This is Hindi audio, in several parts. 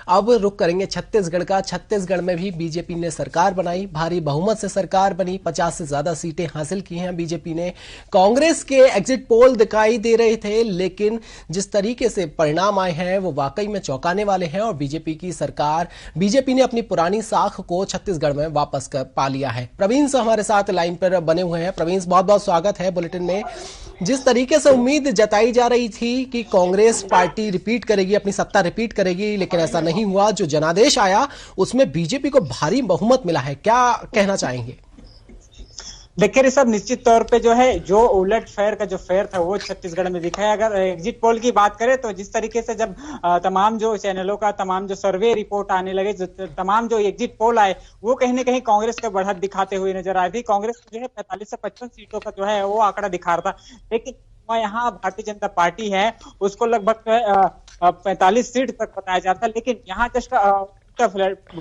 अब रुख करेंगे छत्तीसगढ़ का। छत्तीसगढ़ में भी बीजेपी ने सरकार बनाई, भारी बहुमत से सरकार बनी, 50 से ज्यादा सीटें हासिल की हैं बीजेपी ने। कांग्रेस के एग्जिट पोल दिखाई दे रहे थे, लेकिन जिस तरीके से परिणाम आए हैं वो वाकई में चौंकाने वाले हैं और बीजेपी की सरकार, बीजेपी ने अपनी पुरानी साख को छत्तीसगढ़ में वापस पा लिया है। प्रवीण से हमारे साथ लाइन पर बने हुए हैं। प्रवीण, बहुत बहुत स्वागत है बुलेटिन में। जिस तरीके से उम्मीद जताई जा रही थी कि कांग्रेस पार्टी रिपीट करेगी, अपनी सत्ता रिपीट करेगी, लेकिन ऐसा नहीं हुआ। जो जनादेश आया उसमें बीजेपी को भारी बहुमत मिला है, क्या कहना चाहेंगे? देखिए सब निश्चित तौर पे जो है, जो उलट फेर का जो फेर था वो छत्तीसगढ़ में दिखा है। अगर एग्जिट पोल की बात करें तो जिस तरीके से जब तमाम जो चैनलों का तमाम जो सर्वे रिपोर्ट आने लगे, तमाम जो एग्जिट पोल आए, वो कहीं ना कहीं कांग्रेस को बढ़त दिखाते हुए नजर आ रही थी। कांग्रेस जो है 45 से 55 सीटों का जो है वो आंकड़ा दिखा रहा था, लेकिन यहाँ भारतीय जनता पार्टी है उसको लगभग 45 सीट तक बताया जाता, लेकिन यहाँ जस्ट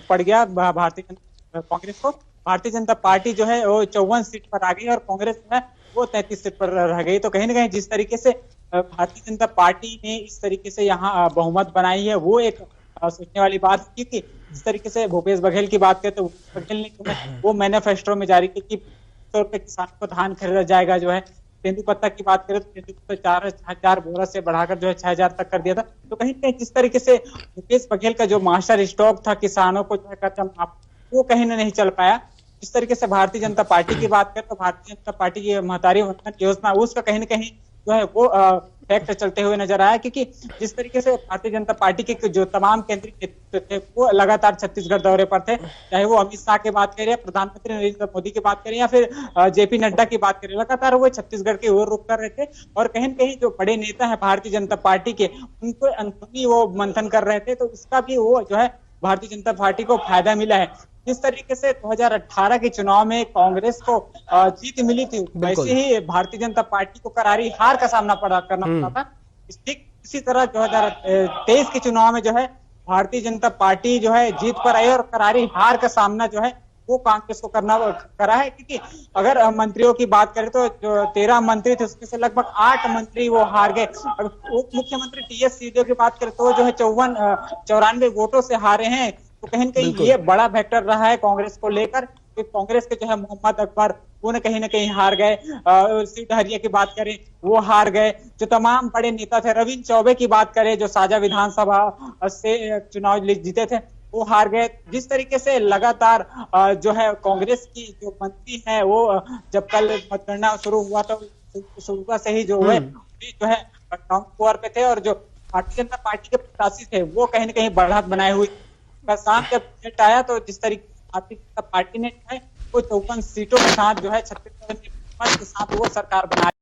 पड़ गया कांग्रेस को। भारतीय जनता पार्टी जो है वो 54 सीट पर आ गई और कांग्रेस जो है वो 33 सीट पर रह गई। तो कहीं ना कहीं जिस तरीके से भारतीय जनता पार्टी ने इस तरीके से यहाँ बहुमत बनाई है वो एक सोचने वाली बात है, क्योंकि जिस तरीके से भूपेश बघेल की बात करें तो बघेल ने जो है वो मैनिफेस्टो में जारी की कि तौर पर किसानों को धान खरीदा जाएगा। जो है तेंदुपत्ता की बात करें तो तेंदुपत्ता 4,000 बोरा से बढ़ाकर जो है 6,000 तक कर दिया था। तो कहीं ना कहीं जिस तरीके से भूपेश बघेल का जो मास्टर स्टॉक था किसानों को जो है कच्चा वो कहीं ना नहीं चल पाया। इस तरीके से भारतीय जनता पार्टी की बात करें तो भारतीय जनता पार्टी की महतारी वंदन योजना उसका कहीं ना कहीं जो है वो फैक्ट चलते हुए नजर आया, क्योंकि जिस तरीके से भारतीय जनता पार्टी के जो तमाम केंद्रीय नेतृत्व थे वो लगातार छत्तीसगढ़ दौरे पर थे, चाहे वो अमित शाह की बात करें, प्रधानमंत्री नरेंद्र मोदी की बात करें या फिर जेपी नड्डा की बात करें, लगातार वो छत्तीसगढ़ की ओर रुख कर रहे थे। और कहीं न कहीं जो बड़े नेता है भारतीय जनता पार्टी के, उनको अंदरूनी वो मंथन कर रहे थे, तो इसका भी वो जो है भारतीय जनता पार्टी को फायदा मिला है। जिस तरीके से 2018 के चुनाव में कांग्रेस को जीत मिली थी, वैसे ही भारतीय जनता पार्टी को करारी हार का सामना करना पड़ा था। इसी तरह 2023 के चुनाव में जो है भारतीय जनता पार्टी जो है जीत पर आई और करारी हार का सामना जो है वो कांग्रेस को करा है, क्योंकि अगर मंत्रियों की बात करें तो जो 13 मंत्री थे उसमें से लगभग 8 मंत्री वो हार गए। उप मुख्यमंत्री टीएस सिंहदेव की बात करें तो जो है 94 वोटों से हारे हैं। तो कहीं ना कहीं ये बड़ा फैक्टर रहा है कांग्रेस को लेकर, कि कांग्रेस के जो है मोहम्मद अकबर वो न कहीं हार गए। सीट की बात करें वो हार गए। जो तमाम बड़े नेता थे, रविंद्र चौबे की बात करें जो साझा विधानसभा से चुनाव जीते थे, वो हार गए। जिस तरीके से लगातार जो है कांग्रेस की जो मंत्री है वो जब कल मतगणना शुरू हुआ तो शुरू से ही जो है काउंट ओवर पे थे, और जो भारतीय जनता पार्टी के प्रत्याशी थे वो कहीं ना कहीं बढ़त बनाए हुए। शाम जब रिजल्ट आया तो जिस तरीके से भारतीय जनता पार्टी ने जो है वो 54 सीटों के साथ जो है छत्तीसगढ़ के साथ वो सरकार बनाई।